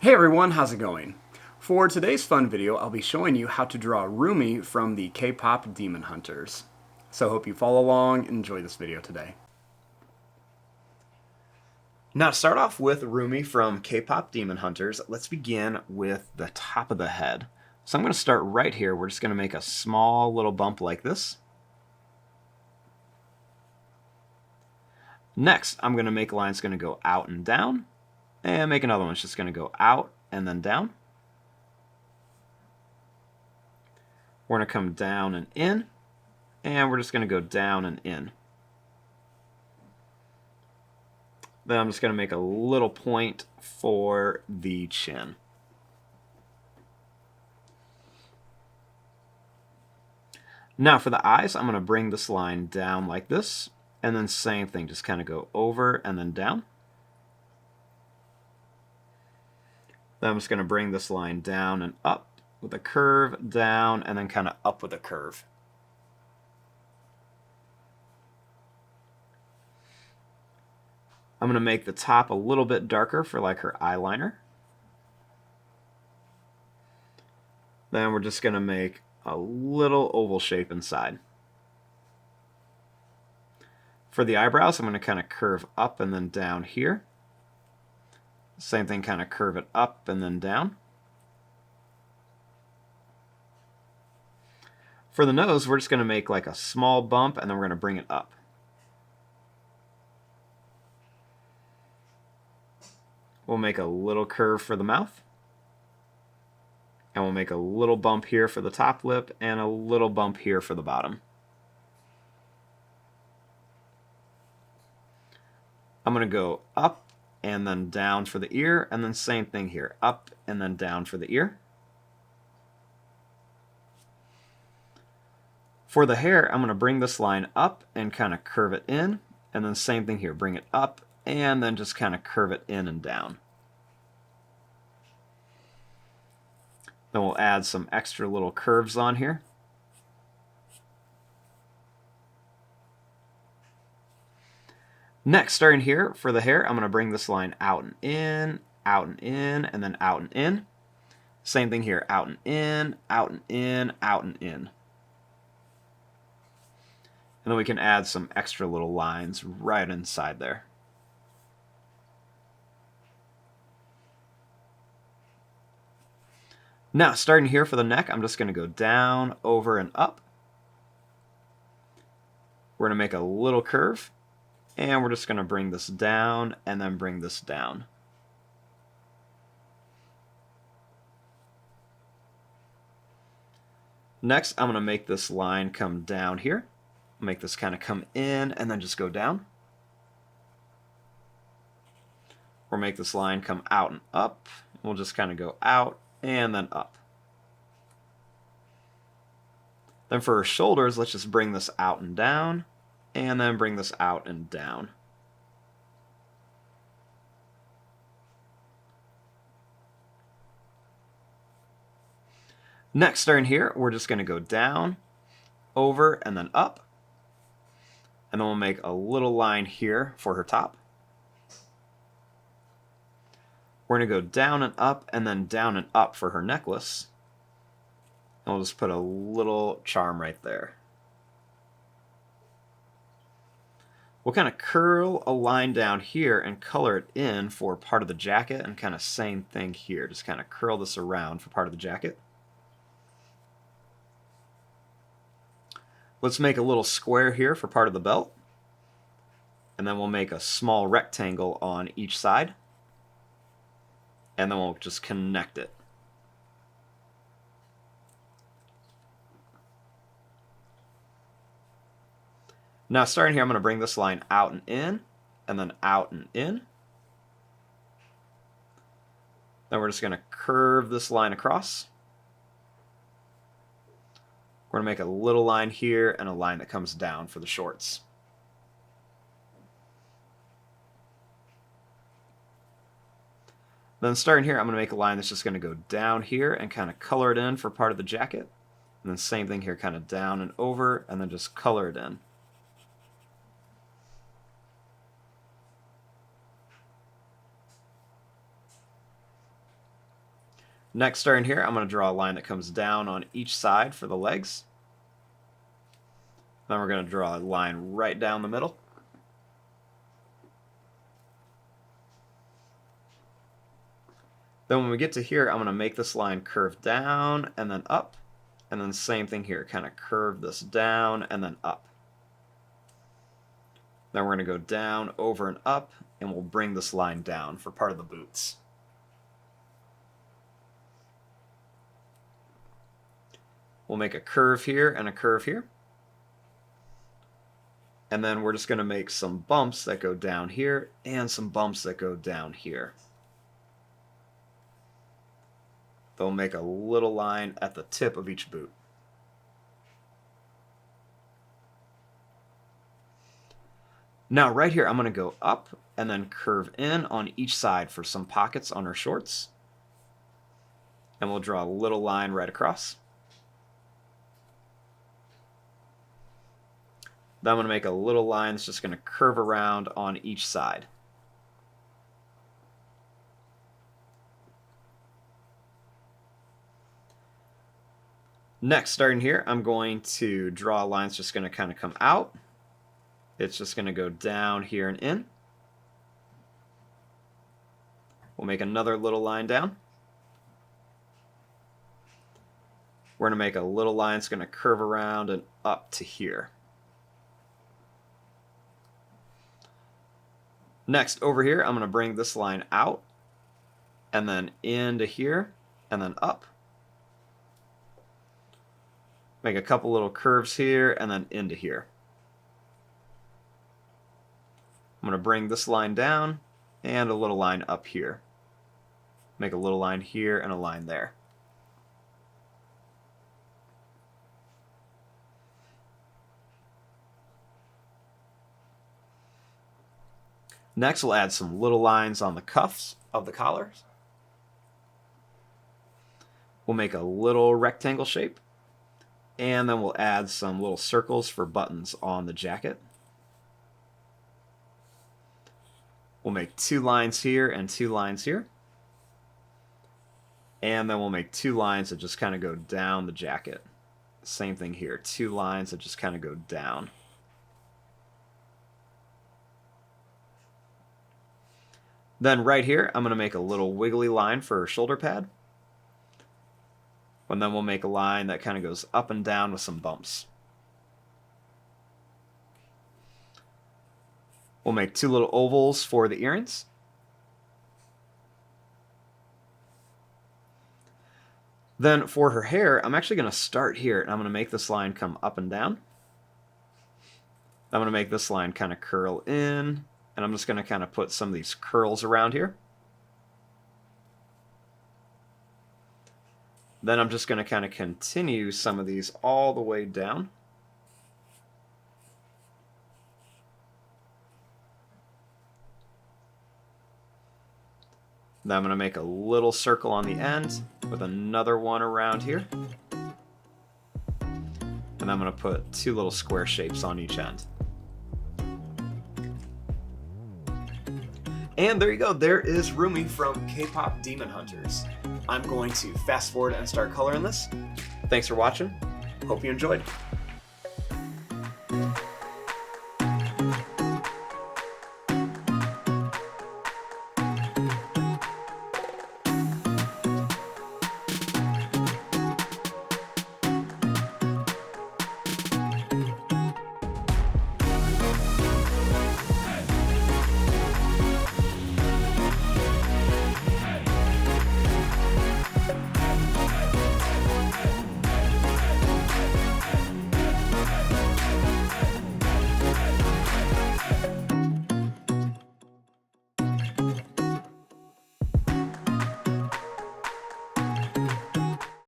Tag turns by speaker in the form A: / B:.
A: Hey everyone, how's it going? For today's fun video, I'll be showing you how to draw Rumi from the K-Pop Demon Hunters. So hope you follow along and enjoy this video today. Now to start off with Rumi from K-Pop Demon Hunters, let's begin with the top of the head. So I'm going to start right here. We're just going to make a small little bump like this. Next, I'm going to make a line that's going to go out and down, and make another one that's just going to go out and then down. We're going to come down and in, and we're just going to go down and in. Then I'm just going to make a little point for the chin. Now for the eyes, I'm going to bring this line down like this, and then same thing, just kind of go over and then down. Then I'm just going to bring this line down and up with a curve, down, and then kind of up with a curve. I'm going to make the top a little bit darker for like her eyeliner. Then we're just going to make a little oval shape inside. For the eyebrows, I'm going to kind of curve up and then down here. Same thing, kind of curve it up and then down. For the nose, we're just going to make like a small bump and then we're going to bring it up. We'll make a little curve for the mouth. And we'll make a little bump here for the top lip and a little bump here for the bottom. I'm going to go up and then down for the ear, and then same thing here, up and then down for the ear. For the hair, I'm going to bring this line up and kind of curve it in, and then same thing here, bring it up and then just kind of curve it in and down. Then we'll add some extra little curves on here. Next, starting here for the hair, I'm going to bring this line out and in, and then out and in. Same thing here, out and in, out and in, out and in. And then we can add some extra little lines right inside there. Now, starting here for the neck, I'm just going to go down, over, and up. We're going to make a little curve. And we're just going to bring this down and then bring this down. Next, I'm going to make this line come down here. Make this kind of come in and then just go down. Or make this line come out and up. We'll just kind of go out and then up. Then for her shoulders, let's just bring this out and down. And then bring this out and down. Next, starting here, we're just going to go down, over, and then up. And then we'll make a little line here for her top. We're going to go down and up, and then down and up for her necklace. And we'll just put a little charm right there. We'll kind of curl a line down here and color it in for part of the jacket, and kind of same thing here. Just kind of curl this around for part of the jacket. Let's make a little square here for part of the belt. And then we'll make a small rectangle on each side. And then we'll just connect it. Now starting here, I'm going to bring this line out and in, and then out and in. Then we're just going to curve this line across. We're going to make a little line here and a line that comes down for the shorts. Then starting here, I'm going to make a line that's just going to go down here and kind of color it in for part of the jacket. And then same thing here, kind of down and over, and then just color it in. Next, starting here, I'm going to draw a line that comes down on each side for the legs. Then we're going to draw a line right down the middle. Then when we get to here, I'm going to make this line curve down and then up. And then same thing here, kind of curve this down and then up. Then we're going to go down, over, and up, and we'll bring this line down for part of the boots. We'll make a curve here and a curve here. And then we're just going to make some bumps that go down here and some bumps that go down here. They'll make a little line at the tip of each boot. Now right here, I'm going to go up and then curve in on each side for some pockets on our shorts. And we'll draw a little line right across. Then I'm going to make a little line that's just going to curve around on each side. Next, starting here, I'm going to draw a line that's just going to kind of come out. It's just going to go down here and in. We'll make another little line down. We're going to make a little line that's going to curve around and up to here. Next, over here, I'm going to bring this line out and then into here and then up. Make a couple little curves here and then into here. I'm going to bring this line down and a little line up here. Make a little line here and a line there. Next, we'll add some little lines on the cuffs of the collars. We'll make a little rectangle shape. And then we'll add some little circles for buttons on the jacket. We'll make 2 lines here and 2 lines here. And then we'll make 2 lines that just kind of go down the jacket. Same thing here, 2 lines that just kind of go down. Then right here, I'm going to make a little wiggly line for a shoulder pad. And then we'll make a line that kind of goes up and down with some bumps. We'll make 2 little ovals for the earrings. Then for her hair, I'm actually going to start here, and I'm going to make this line come up and down. I'm going to make this line kind of curl in, and I'm just going to kind of put some of these curls around here. Then I'm just going to kind of continue some of these all the way down. Then I'm going to make a little circle on the end with another one around here. And I'm going to put 2 little square shapes on each end. And there you go, there is Rumi from KPop Demon Hunters. I'm going to fast forward and start coloring this. Thanks for watching. Hope you enjoyed.